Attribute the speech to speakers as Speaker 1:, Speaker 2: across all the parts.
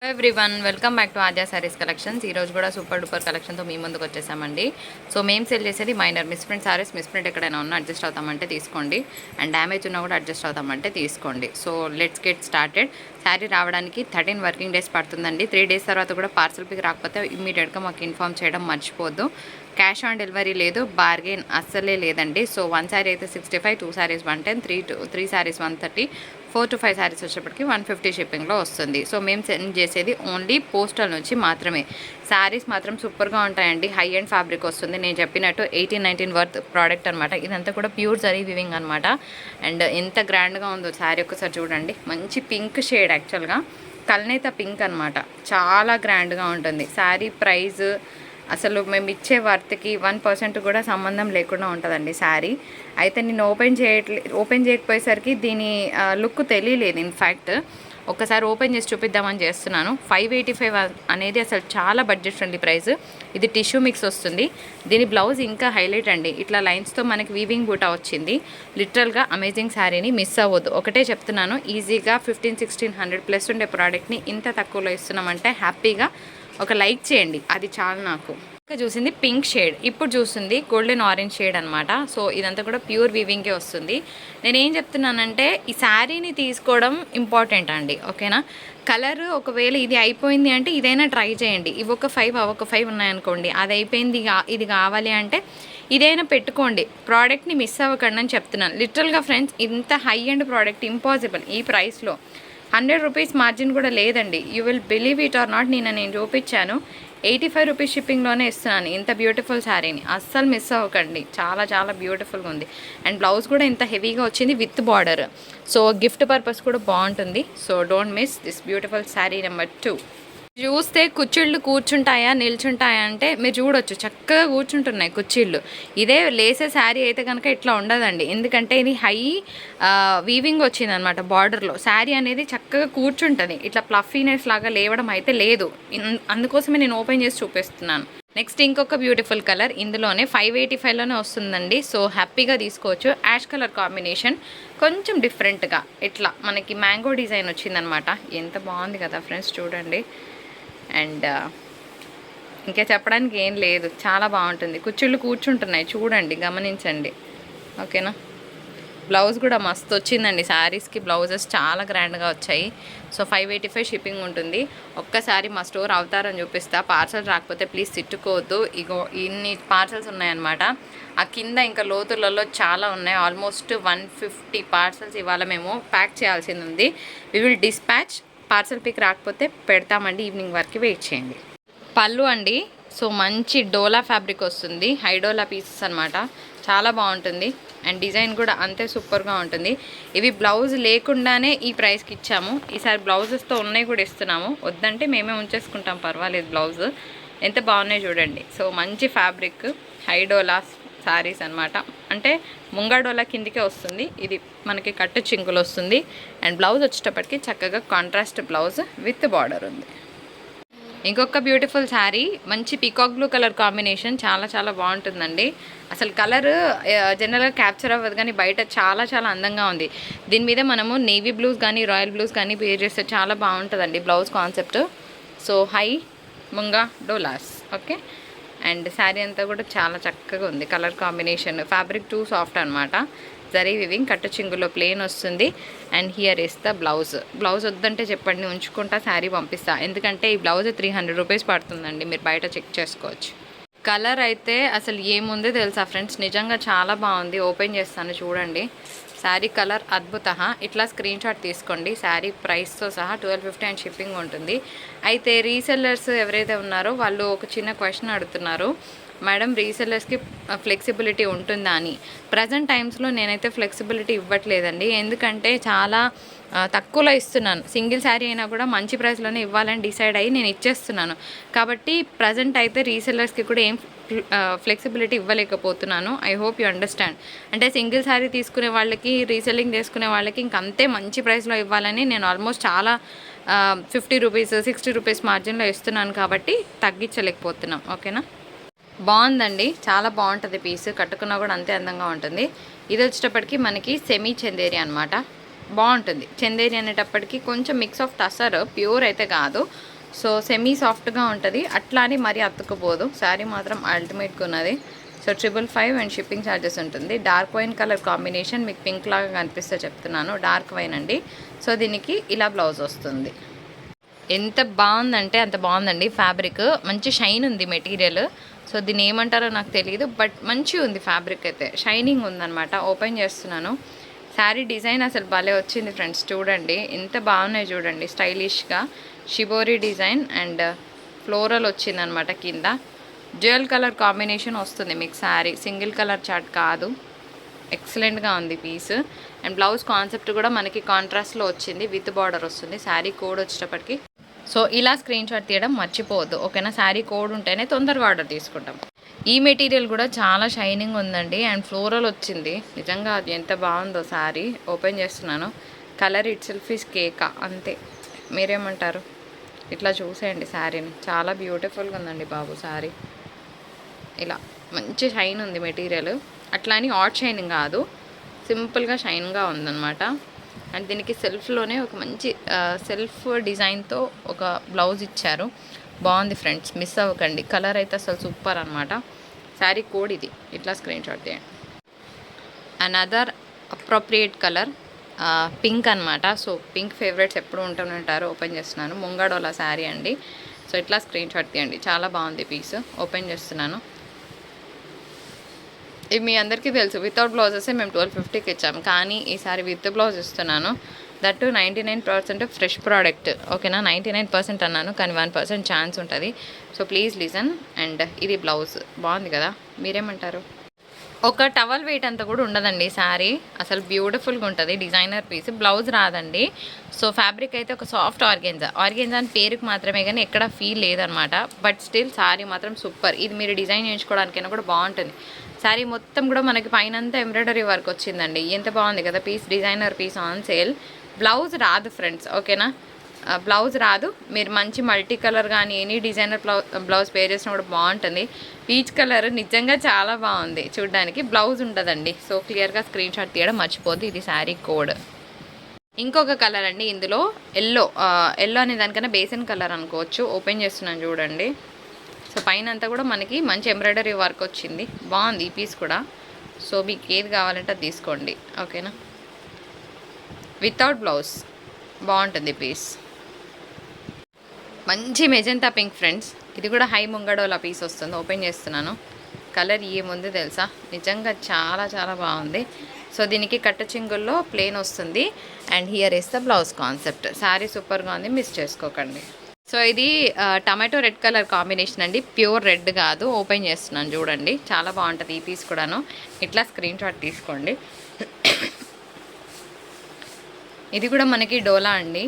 Speaker 1: Everyone welcome back to Aadya saris collections. ఈరోజు కూడా super duper కలెక్షన్తో మీ ముందుకు వచ్చేసామండి. సో మేము సెల్ చేసేది మైనర్ మిస్ప్రింట్ సారీస్. మిస్ప్రింట్ ఎక్కడైనా ఉన్నా అడ్జస్ట్ అవుతామంటే తీసుకోండి, అండ్ డ్యామేజ్ ఉన్నా కూడా అడ్జస్ట్ అవుతామంటే తీసుకోండి. So let's get started. Sari రావడానికి 13 వర్కింగ్ డేస్ పడుతుందండి. 3 డేస్ తర్వాత కూడా పార్సల్ పిక్ రాకపోతే ఇమ్మీడియట్గా మాకు ఇన్ఫామ్ చేయడం మర్చిపోద్దు. క్యాష్ ఆన్ డెలివరీ లేదు, బార్గెన్ అస్సలే లేదండి. సో 1 శారీ అయితే 65, 2 శారీస్ 110, 3 శారీస్ 130, 4 to 5 శారీస్ వచ్చేప్పటికి 150 షిప్పింగ్లో వస్తుంది. సో మేము సెండ్ చేసేది ఓన్లీ పోస్టల్ నుంచి మాత్రమే. శారీస్ మాత్రం సూపర్గా ఉంటాయండి. హై అండ్ ఫ్యాబ్రిక్ వస్తుంది. నేను చెప్పినట్టు 18-19 వర్త్ ప్రోడక్ట్ అనమాట. ఇదంతా కూడా ప్యూర్ జరీ వివింగ్ అనమాట. అండ్ ఎంత గ్రాండ్గా ఉందో శారీ ఒక్కసారి చూడండి. మంచి పింక్ షేడ్, యాక్చువల్గా కల్నేత పింక్ అనమాట. చాలా గ్రాండ్గా ఉంటుంది. శారీ ప్రైస్ అసలు మేము ఇచ్చే వర్త్కి 1% కూడా సంబంధం లేకుండా ఉంటుందండి శారీ. అయితే నేను ఓపెన్ చేయకపోయేసరికి దీని లుక్ తెలియలేదు. ఇన్ఫ్యాక్ట్ ఒక్కసారి ఓపెన్ చేసి చూపిద్దామని చేస్తున్నాను. 585 అనేది అసలు చాలా బడ్జెట్ ఫ్రెండ్లీ ప్రైస్. ఇది టిష్యూ మిక్స్ వస్తుంది. దీని బ్లౌజ్ ఇంకా హైలైట్ అండి. ఇట్లా లైన్స్తో మనకి వీవింగ్ బూటా వచ్చింది. లిటరల్గా అమేజింగ్ శారీని మిస్ అవ్వద్దు. ఒకటే చెప్తున్నాను, ఈజీగా 1500-1600 ప్లస్ ఉండే ప్రోడక్ట్ని ఇంత తక్కువలో ఇస్తున్నామంటే హ్యాపీగా ఒక లైక్ చేయండి, అది చాలు నాకు. ఇంకా చూసింది పింక్ షేడ్, ఇప్పుడు చూస్తుంది గోల్డెన్ ఆరెంజ్ షేడ్ అనమాట. సో ఇదంతా కూడా ప్యూర్ వీవింగ్కే వస్తుంది. నేనేం చెప్తున్నానంటే ఈ శారీని తీసుకోవడం ఇంపార్టెంట్ అండి, ఓకేనా. కలర్ ఒకవేళ ఇది అయిపోయింది అంటే ఇదైనా ట్రై చేయండి. ఇవి ఒక 5 అవొక 5 ఉన్నాయనుకోండి, అది అయిపోయింది ఇది కావాలి అంటే ఇదైనా పెట్టుకోండి. ప్రోడక్ట్ని మిస్ అవ్వకండి అని చెప్తున్నాను. లిటరల్గా ఫ్రెండ్స్, ఇంత హై అండ్ ప్రోడక్ట్ ఇంపాసిబుల్ ఈ ప్రైస్లో. 100 రూపీస్ మార్జిన్ కూడా లేదండి. You will believe it or not, నేను చూపించాను 85 రూపీస్ షిప్పింగ్లోనే ఇస్తున్నాను ఇంత బ్యూటిఫుల్ శారీని. అస్సలు మిస్ అవ్వకండి, చాలా చాలా బ్యూటిఫుల్గా ఉంది. అండ్ బ్లౌజ్ కూడా ఇంత హెవీగా వచ్చింది with border. So gift purpose కూడా బాగుంటుంది. So don't miss this beautiful sari number 2. చూస్తే కుర్చీళ్ళు కూర్చుంటాయా నిల్చుంటాయా అంటే మీరు చూడొచ్చు, చక్కగా కూర్చుంటున్నాయి కుర్చీళ్ళు. ఇదే లేసే శారీ అయితే కనుక ఇట్లా ఉండదండి. ఎందుకంటే ఇది హై వీవింగ్ వచ్చిందనమాట బార్డర్లో. శారీ అనేది చక్కగా కూర్చుంటుంది. ఇట్లా ప్లఫీనెస్ లాగా లేవడం అయితే లేదు. అందుకోసమే నేను ఓపెన్ చేసి చూపిస్తున్నాను. నెక్స్ట్ ఇంకొక బ్యూటిఫుల్ కలర్, ఇందులోనే 585లోనే వస్తుందండి. సో హ్యాపీగా తీసుకోవచ్చు. యాష్ కలర్ కాంబినేషన్, కొంచెం డిఫరెంట్గా ఇట్లా మనకి మ్యాంగో డిజైన్ వచ్చిందనమాట. ఎంత బాగుంది కదా ఫ్రెండ్స్, చూడండి. అండ్ ఇంకా చెప్పడానికి ఏం లేదు, చాలా బాగుంటుంది. కుర్చీళ్ళు కూర్చుంటున్నాయి, చూడండి, గమనించండి, ఓకేనా. బ్లౌజ్ కూడా మస్తు వచ్చిందండి. శారీస్కి బ్లౌజెస్ చాలా గ్రాండ్గా వచ్చాయి. సో 585 షిప్పింగ్ ఉంటుంది. ఒక్కసారి మా స్టోర్ అవతారం చూపిస్తా. పార్సల్ రాకపోతే ప్లీజ్ తిట్టుకోవద్దు. ఇగో ఇన్ని పార్సల్స్ ఉన్నాయన్నమాట. ఆ కింద ఇంకా లోతులలో చాలా ఉన్నాయి. ఆల్మోస్ట్ 150 పార్సల్స్ ఇవాళ మేము ప్యాక్ చేయాల్సింది ఉంది. We will dispatch. Parcel pick రాకపోతే పెడతామండి. ఈవినింగ్ వరకు వెయిట్ చేయండి. పళ్ళు అండి, సో మంచి డోలా ఫ్యాబ్రిక్ వస్తుంది. హైడోలా పీసెస్ అనమాట. చాలా బాగుంటుంది. అండ్ డిజైన్ కూడా అంతే సూపర్గా ఉంటుంది. ఇవి బ్లౌజ్ లేకుండానే ఈ ప్రైస్కి ఇచ్చాము. ఈసారి బ్లౌజెస్తో ఉన్నాయి కూడా ఇస్తున్నాము. వద్దంటే మేమే ఉంచేసుకుంటాం, పర్వాలేదు. బ్లౌజ్ ఎంత బాగున్నాయి చూడండి. సో మంచి ఫ్యాబ్రిక్, హైడోలా శారీస్ అనమాట. అంటే ముంగాడోలా కిందికే వస్తుంది. ఇది మనకి కట్టు చింకులు వస్తుంది. అండ్ బ్లౌజ్ వచ్చేటప్పటికి చక్కగా కాంట్రాస్ట్ బ్లౌజ్ విత్ బార్డర్ ఉంది. ఇంకొక బ్యూటిఫుల్ శారీ, మంచి పీకాక్ బ్లూ కలర్ కాంబినేషన్, చాలా చాలా బాగుంటుందండి. అసలు కలర్ జనరల్గా క్యాప్చర్ అవ్వదు, కానీ బయట చాలా చాలా అందంగా ఉంది. దీని మీద మనము నేవీ బ్లూస్ కానీ రాయల్ బ్లూస్ కానీ వేర్ చేస్తే చాలా బాగుంటుందండి blouse concept. So high munga Doulos, okay. And sari అంతా కూడా చాలా చక్కగా ఉంది. Colour combination, fabric two soft అనమాట. జరీ వివింగ్, కట్టు చింగులో ప్లేన్ వస్తుంది. And here is the blouse. Blouse వద్దంటే చెప్పండి, ఉంచుకుంటా, శారీ పంపిస్తా. ఎందుకంటే ఈ బ్లౌజ్ 300 రూపీస్ పడుతుందండి, మీరు బయట చెక్ చేసుకోవచ్చు. కలర్ అయితే అసలు ఏముందో తెలుసా ఫ్రెండ్స్, నిజంగా చాలా బాగుంది. ఓపెన్ చేస్తాను చూడండి. శారీ కలర్ అద్భుత. ఇట్లా స్క్రీన్ షాట్ తీసుకోండి. శారీ ప్రైస్తో సహా 1250 అండ్ షిప్పింగ్ ఉంటుంది. అయితే రీసెల్లర్స్ ఎవరైతే ఉన్నారో వాళ్ళు ఒక చిన్న క్వశ్చన్ అడుగుతున్నారు, మేడం రీసెల్లర్స్కి ఫ్లెక్సిబిలిటీ ఉంటుందా అని. ప్రజెంట్ టైమ్స్లో నేనైతే ఫ్లెక్సిబిలిటీ ఇవ్వట్లేదండి. ఎందుకంటే చాలా తక్కువలో ఇస్తున్నాను. సింగిల్ శారీ అయినా కూడా మంచి ప్రైస్లోనే ఇవ్వాలని డిసైడ్ అయ్యి నేను ఇచ్చేస్తున్నాను. కాబట్టి ప్రజెంట్ అయితే రీసెల్లర్స్కి కూడా ఏం ఫ్లెక్సిబిలిటీ ఇవ్వలేకపోతున్నాను. I hope you understand. అంటే సింగిల్ శారీ తీసుకునే వాళ్ళకి, రీసెల్లింగ్ చేసుకునే వాళ్ళకి ఇంకంతే మంచి ప్రైస్లో ఇవ్వాలని నేను ఆల్మోస్ట్ చాలా 50 రూపీస్ 60 రూపీస్ మార్జిన్లో ఇస్తున్నాను. కాబట్టి తగ్గించలేకపోతున్నాం, ఓకేనా. బాగుందండి, చాలా బాగుంటుంది పీస్. కట్టుకున్నా కూడా అంతే అందంగా ఉంటుంది. ఇది వచ్చేటప్పటికి మనకి సెమీ చందేరి అనమాట. బాగుంటుంది. చందేరి అనేటప్పటికి కొంచెం మిక్స్ ఆఫ్ టసర్, ప్యూర్ అయితే కాదు. సో సెమీ సాఫ్ట్గా ఉంటుంది, అట్లా అని మరీ అతుక్కుపోదు. శారీ మాత్రం అల్టిమేట్గా ఉన్నది. సో 555 అండ్ షిప్పింగ్ ఛార్జెస్ ఉంటుంది. డార్క్ వైన్ కలర్ కాంబినేషన్, మీకు పింక్ లాగా కనిపిస్తే చెప్తున్నాను, డార్క్ వైన్ అండి. సో దీనికి ఇలా బ్లౌజ్ వస్తుంది. ఎంత బాగుందంటే అంత బాగుందండి. ఫ్యాబ్రిక్ మంచి షైన్ ఉంది మెటీరియల్. సో దీన్ని ఏమంటారో నాకు తెలియదు, బట్ మంచిగా ఉంది ఫ్యాబ్రిక్ అయితే, షైనింగ్ ఉందన్నమాట. ఓపెన్ చేస్తున్నాను. శారీ డిజైన్ అసలు భలే వచ్చింది ఫ్రెండ్స్, చూడండి ఎంత బాగున్నాయి చూడండి. స్టైలిష్గా షిబోరి డిజైన్ అండ్ ఫ్లోరల్ వచ్చిందనమాట. కింద డ్యూయల్ కలర్ కాంబినేషన్ వస్తుంది మీకు శారీ, సింగిల్ కలర్ చార్ట్ కాదు. ఎక్సలెంట్గా ఉంది పీస్. అండ్ బ్లౌజ్ కాన్సెప్ట్ కూడా మనకి కాంట్రాస్ట్లో వచ్చింది, విత్ బార్డర్ వస్తుంది. శారీ కోడ్ వచ్చేటప్పటికి సో ఇలా స్క్రీన్ షాట్ తీయడం మర్చిపోవద్దు, ఓకేనా. శారీ కోడ్ ఉంటేనే తొందరగా ఆర్డర్ తీసుకుంటాం. ఈ మెటీరియల్ కూడా చాలా షైనింగ్ ఉందండి అండ్ ఫ్లోరల్ వచ్చింది. నిజంగా అది ఎంత బాగుందో శారీ. ఓపెన్ చేస్తున్నాను. కలర్ ఇట్ సెల్ఫ్ ఈస్ కేకా, అంతే. మీరేమంటారు? ఇట్లా చూసేయండి శారీని, చాలా బ్యూటిఫుల్గా ఉందండి బాబు శారీ. ఇలా మంచి షైన్ ఉంది మెటీరియల్, అట్లా అని ఆట్ షైనింగ్ కాదు, సింపుల్గా షైన్గా ఉందన్నమాట. అండ్ దీనికి సెల్ఫ్లోనే ఒక మంచి సెల్ఫ్ డిజైన్తో ఒక బ్లౌజ్ ఇచ్చారు, బాగుంది ఫ్రెండ్స్, మిస్ అవ్వకండి. కలర్ అయితే అసలు సూపర్ అనమాట. శారీ కోడ్ ఇది, ఇట్లా స్క్రీన్ షాట్ తీయండి. అనదర్ అప్రోప్రియేట్ కలర్ పింక్ అనమాట. సో పింక్ ఫేవరెట్స్ ఎప్పుడు ఉంటూనే ఉంటారు. ఓపెన్ చేస్తున్నాను. ముంగడోలా శారీ అండి. సో ఇట్లా స్క్రీన్ షాట్ తీయండి, చాలా బాగుంది పీస్. ఓపెన్ చేస్తున్నాను. ఇవి మీ అందరికీ తెలుసు, వితౌట్ బ్లౌజెసే మేము 1250కి ఇచ్చాము, కానీ ఈసారి విత్ బ్లౌజ్ ఇస్తున్నాను. దట్ 99% ఫ్రెష్ ప్రోడక్ట్, ఓకేనా. 99% అన్నాను, కానీ 1% ఛాన్స్ ఉంటుంది. So please listen. అండ్ ఇది బ్లౌజ్ బాగుంది కదా, మీరేమంటారు? ఒక టవల్ వెయిట్ అంతా కూడా ఉండదండి శారీ, అసలు బ్యూటిఫుల్గా ఉంటుంది. డిజైనర్ పీస్, బ్లౌజ్ రాదండి. సో ఫ్యాబ్రిక్ అయితే ఒక సాఫ్ట్ ఆర్గెన్జా అని పేరుకి మాత్రమే, కానీ ఎక్కడ ఫీల్ లేదనమాట. బట్ స్టిల్ శారీ మాత్రం సూపర్. ఇది మీరు డిజైన్ చేయించుకోవడానికైనా కూడా బాగుంటుంది. శారీ మొత్తం కూడా మనకి పైనంతా ఎంబ్రాయిడరీ వర్క్ వచ్చిందండి, ఎంత బాగుంది కదా piece. Designer piece on sale. Blouse రాదు ఫ్రెండ్స్, ఓకేనా. బ్లౌజ్ రాదు. మీరు మంచి మల్టీ కలర్ కానీ ఎనీ డిజైనర్ బ్లౌజ్ పేర్ చేసినా కూడా బాగుంటుంది. పీచ్ కలర్ నిజంగా చాలా బాగుంది చూడడానికి. బ్లౌజ్ ఉండదండి. సో క్లియర్గా స్క్రీన్ షాట్ తీయడం మర్చిపోద్దు. ఇది శారీ కోడ్. ఇంకొక కలర్ అండి, ఇందులో ఎల్లో అనే దానికన్నా బేసన్ కలర్ అనుకోవచ్చు. ఓపెన్ చేస్తున్నాను చూడండి. సో పైన అంతా కూడా మనకి మంచి ఎంబ్రాయిడరీ వర్క్ వచ్చింది, బాగుంది ఈ పీస్ కూడా. సో మీకు ఏది కావాలంటే అది తీసుకోండి, ఓకేనా. వితౌట్ బ్లౌజ్ బాగుంటుంది పీస్. మంచి మెజెంతా పింక్ ఫ్రెండ్స్, ఇది కూడా హై ముంగడోలా పీస్ వస్తుంది. ఓపెన్ చేస్తున్నాను. కలర్ ఏముంది తెలుసా, నిజంగా చాలా చాలా బాగుంది. సో దీనికి కట్ట చింగుల్లో ప్లేన్ వస్తుంది and here is the blouse concept. Sari సూపర్గా ఉంది, మిస్ చేసుకోకండి. సో ఇది టమాటో రెడ్ కలర్ కాంబినేషన్ అండి, ప్యూర్ రెడ్ కాదు. ఓపెన్ చేస్తున్నాను చూడండి, చాలా బాగుంటుంది ఈ పీస్ కూడాను. ఇట్లా స్క్రీన్ షాట్ తీసుకోండి. ఇది కూడా మనకి డోలా అండి.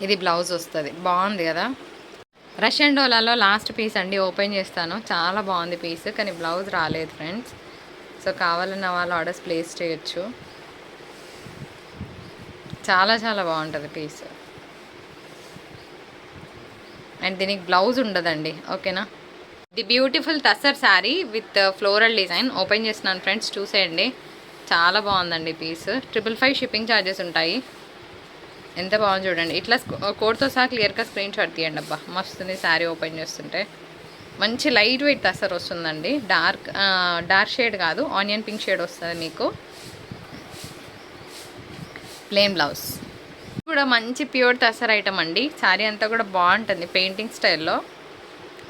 Speaker 1: ఇది బ్లౌజ్ వస్తుంది, బాగుంది కదా. రష్యన్ డోలాలో లాస్ట్ పీస్ అండి, ఓపెన్ చేస్తాను. చాలా బాగుంది పీస్, కానీ బ్లౌజ్ రాలేదు ఫ్రెండ్స్. సో కావాలన్న వాళ్ళు ఆర్డర్స్ ప్లేస్ చేయొచ్చు. చాలా చాలా బాగుంటుంది పీస్. అండ్ దీనికి బ్లౌజ్ ఉండదండి, ఓకేనా. The beautiful tussar sari with floral design. Open చేస్తున్నాను ఫ్రెండ్స్, చూసేయండి. చాలా బాగుందండి పీస్. 555 షిప్పింగ్ ఛార్జెస్ ఉంటాయి. ఎంత బాగుంది చూడండి. ఇట్లా కోడ్తో సహా క్లియర్గా స్క్రీన్ షాట్ తీయండి. అబ్బా మస్తుంది శారీ. ఓపెన్ చేస్తుంటే మంచి లైట్ వెయిట్ టస్సర్ వస్తుందండి. డార్క్ షేడ్ కాదు, ఆనియన్ పింక్ షేడ్ వస్తుంది మీకు. ప్లెయిన్ బ్లౌజ్ కూడా మంచి ప్యూర్ టసర్ ఐటమ్ అండి. శారీ అంతా కూడా బాగుంటుంది పెయింటింగ్ స్టైల్లో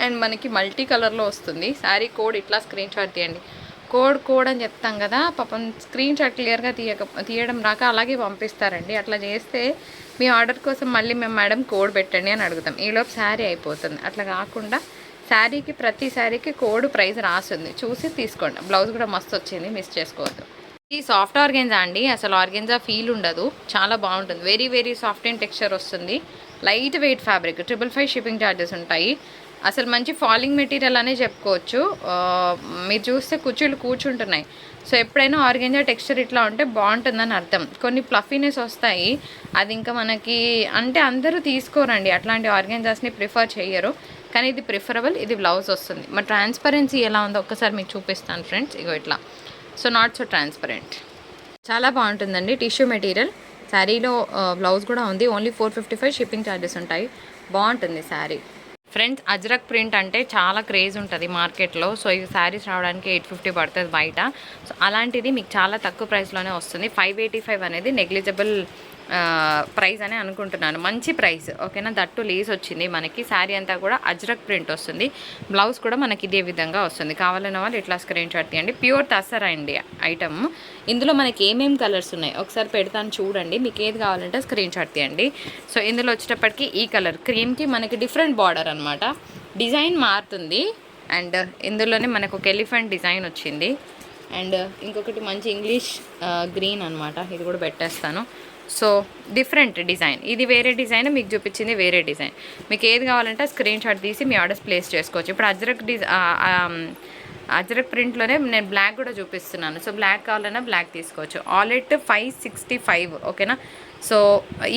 Speaker 1: అండ్ మనకి మల్టీ కలర్లో వస్తుంది. శారీ కోడ్ ఇట్లా స్క్రీన్ షాట్ తీయండి. కోడ్ అని చెప్తాం కదా, పాపం స్క్రీన్ షాట్ క్లియర్గా తీయడం రాక అలాగే పంపిస్తారండి. అట్లా చేస్తే మీ ఆర్డర్ కోసం మళ్ళీ మేము మేడం కోడ్ పెట్టండి అని అడుగుతాం, ఈలోపు శారీ అయిపోతుంది. అట్లా కాకుండా శారీకి ప్రతి శారీకి కోడ్ ప్రైస్ రాస్తుంది, చూసి తీసుకోండి. బ్లౌజ్ కూడా మస్తు వచ్చింది, మిస్ చేసుకోవద్దు. ఈ సాఫ్ట్ ఆర్గెన్జా అండి, అసలు ఆర్గెన్జా ఫీల్ ఉండదు, చాలా బాగుంటుంది. Very very soft and texture వస్తుంది. Light weight fabric. 555 shipping charges ఉంటాయి. అసలు మంచి ఫాలింగ్ మెటీరియల్ అనే చెప్పుకోవచ్చు. మీరు చూస్తే కుర్చీలు కూర్చుంటున్నాయి. సో ఎప్పుడైనా ఆర్గెంజా టెక్స్చర్ ఇట్లా ఉంటే బాగుంటుందని అర్థం. కొన్ని ఫ్లఫీనెస్ వస్తాయి, అది ఇంకా మనకి అంటే అందరూ తీసుకోరండి, అట్లాంటి ఆర్గెంజాస్ని ప్రిఫర్ చేయరు. కానీ ఇది ప్రిఫరబుల్. ఇది బ్లౌజ్ వస్తుంది. మరి ట్రాన్స్పరెన్సీ ఎలా ఉందో ఒక్కసారి మీకు చూపిస్తాను ఫ్రెండ్స్. ఇగో ఇట్లా సో నాట్ సో ట్రాన్స్పరెంట్, చాలా బాగుంటుందండి. టిష్యూ మెటీరియల్, శారీలో బ్లౌజ్ కూడా ఉంది. ఓన్లీ 455 షిప్పింగ్ ఛార్జెస్ ఉంటాయి. బాగుంటుంది శారీ. ఫ్రెండ్స్, అజ్రక్ ప్రింట్ అంటే చాలా క్రేజ్ ఉంటుంది మార్కెట్లో. సో ఈ శారీస్ రావడానికి 850 పడుతుంది బయట. సో అలాంటిది మీకు చాలా తక్కువ ప్రైస్లోనే వస్తుంది. 585 అనేది నెగ్లిజిబుల్ ప్రైస్ అని అనుకుంటున్నాను. మంచి ప్రైస్, ఓకేనా. దట్టు లేస్ వచ్చింది మనకి. శారీ అంతా కూడా అజ్రక్ ప్రింట్ వస్తుంది. బ్లౌజ్ కూడా మనకి ఇదే విధంగా వస్తుంది. కావాలన్న వాళ్ళు ఇట్లా స్క్రీన్ షాట్ తీయండి. ప్యూర్ టస్సర్ అండి ఐటమ్. ఇందులో మనకి ఏమేమి కలర్స్ ఉన్నాయి ఒకసారి పెడతాను చూడండి. మీకు ఏది కావాలంటే స్క్రీన్ షాట్ తీయండి. సో ఇందులో వచ్చేటప్పటికి ఈ కలర్ క్రీమ్కి మనకి డిఫరెంట్ బార్డర్ అనమాట. డిజైన్ మారుతుంది. అండ్ ఇందులోనే మనకు ఒక ఎలిఫెంట్ డిజైన్ వచ్చింది. అండ్ ఇంకొకటి మంచి ఇంగ్లీష్ గ్రీన్ అనమాట. ఇది కూడా పెట్టేస్తాను. సో డిఫరెంట్ డిజైన్, ఇది వేరే డిజైన్, మీకు చూపించింది వేరే డిజైన్. మీకు ఏది కావాలంటే స్క్రీన్ షాట్ తీసి మీ ఆర్డర్స్ ప్లేస్ చేసుకోవచ్చు. ఇప్పుడు అజ్రక్ ప్రింట్లోనే నేను బ్లాక్ కూడా చూపిస్తున్నాను. సో బ్లాక్ కావాలన్నా బ్లాక్ తీసుకోవచ్చు. ఆల్రెట్ 565, ఓకేనా. సో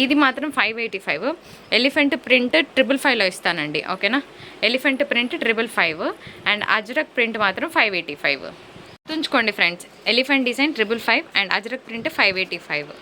Speaker 1: ఇది మాత్రం 585. ఎలిఫెంట్ ప్రింట్ 555లో ఇస్తానండి, ఓకేనా. Elephant print 555 and Ajrakh print మాత్రం 585. గుర్తుంచుకోండి friends, elephant design 555 and Ajrakh print 585.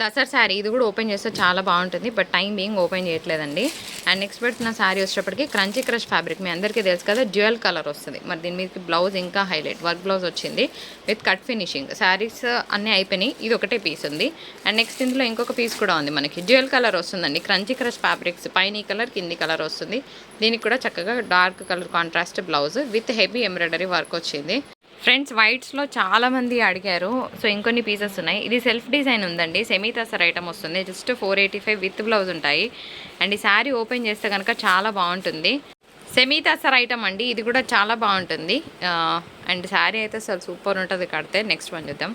Speaker 1: Tussar sari, ఇది కూడా ఓపెన్ చేస్తే చాలా బాగుంటుంది. బట్ టైం బీయింగ్ ఓపెన్ చేయట్లేదండి. అండ్ నెక్స్ట్ పెడుతున్న శారీ వచ్చేటప్పటికి క్రంచీ క్రష్ ఫ్యాబ్రిక్, మీ అందరికీ తెలుసు కదా, డ్యూయల్ కలర్ వస్తుంది. మరి దీని మీద బ్లౌజ్ ఇంకా హైలైట్ వర్క్ బ్లౌజ్ వచ్చింది విత్ కట్ ఫినిషింగ్. శారీస్ అన్నీ అయిపోయినాయి, ఇది ఒకటే పీస్ ఉంది. అండ్ నెక్స్ట్ ఇందులో ఇంకొక పీస్ కూడా ఉంది మనకి. డ్యూయల్ కలర్ వస్తుందండి. క్రంచీ క్రష్ ఫ్యాబ్రిక్స్, పైన కలర్ కింది కలర్ వస్తుంది. దీనికి కూడా చక్కగా dark colour contrast blouse with heavy embroidery work వచ్చింది. ఫ్రెండ్స్, వైట్స్లో చాలామంది అడిగారు. సో ఇంకొన్ని పీసెస్ ఉన్నాయి. ఇది సెల్ఫ్ డిజైన్ ఉందండి. సెమీ టసర్ ఐటమ్ వస్తుంది. జస్ట్ 485 విత్ బ్లౌజ్ ఉంటాయి. అండ్ ఈ శారీ ఓపెన్ చేస్తే కనుక చాలా బాగుంటుంది. సెమీ టసర్ ఐటమ్ అండి, ఇది కూడా చాలా బాగుంటుంది. అండ్ శారీ అయితే అసలు సూపర్ ఉంటుంది కడితే. నెక్స్ట్ వన్ చూద్దాం.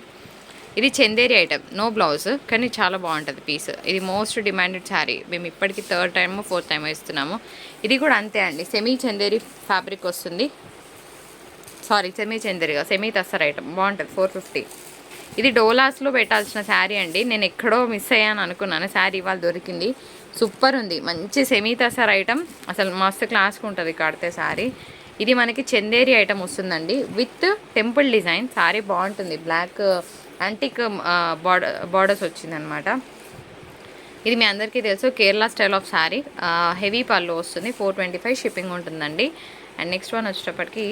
Speaker 1: ఇది చందేరి ఐటమ్, నో బ్లౌజ్, కానీ చాలా బాగుంటుంది పీస్. ఇది మోస్ట్ డిమాండెడ్ శారీ. మేము ఇప్పటికీ 3rd టైమ్ 4th టైం ఇస్తున్నాము. ఇది కూడా అంతే అండి. సెమీ చందేరి ఫ్యాబ్రిక్ వస్తుంది. సారీ, సెమీ చందేరిగా, సెమీ టసర్ ఐటమ్ బాగుంటుంది. 450. ఇది డోలాస్లో పెట్టాల్సిన శారీ అండి. నేను ఎక్కడో మిస్ అయ్యాను అనుకున్నాను. శారీ ఇవాళ దొరికింది. సూపర్ ఉంది. మంచి సెమీ టసర్ ఐటమ్, అసలు మస్తు క్లాస్గా ఉంటుంది కడితే శారీ. ఇది మనకి చందేరి ఐటమ్ వస్తుందండి విత్ టెంపుల్ డిజైన్. శారీ బాగుంటుంది. బ్లాక్ యాంటిక్ బార్డర్స్ వచ్చిందనమాట. ఇది మీ అందరికీ తెలుసు, Kerala style of sari. Heavy పళ్ళు వస్తుంది. 425 షిప్పింగ్ ఉంటుందండి. అండ్ నెక్స్ట్ వన్ వచ్చేటప్పటికి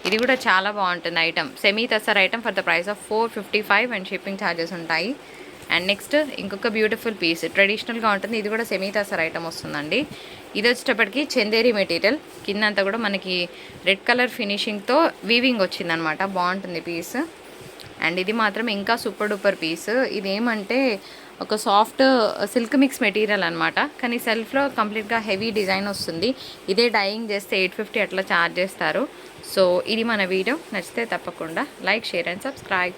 Speaker 1: ఇది కూడా చాలా బాగుంటుంది item. Semi tussar item for the price of 455 and shipping charges ఉంటాయి. అండ్ నెక్స్ట్ ఇంకొక బ్యూటిఫుల్ పీస్, ట్రెడిషనల్గా ఉంటుంది. ఇది కూడా సెమీ టసర్ ఐటమ్ వస్తుందండి. ఇది వచ్చేటప్పటికి చందేరి మెటీరియల్, కిందంతా కూడా మనకి రెడ్ కలర్ ఫినిషింగ్తో వీవింగ్ వచ్చిందనమాట. బాగుంటుంది పీస్. అండ్ ఇది మాత్రం ఇంకా సూపర్ డూపర్ పీస్. ఇదేమంటే ఒక సాఫ్ట్ సిల్క్ మిక్స్ మెటీరియల్ అనమాట. కానీ సెల్ఫ్లో కంప్లీట్గా హెవీ డిజైన్ వస్తుంది. ఇదే డైయింగ్ చేస్తే 850 అట్లా ఛార్జ్ చేస్తారు. సో ఇది మన వీడియో. నచ్చితే తప్పకుండా లైక్, షేర్ అండ్ సబ్స్క్రైబ్.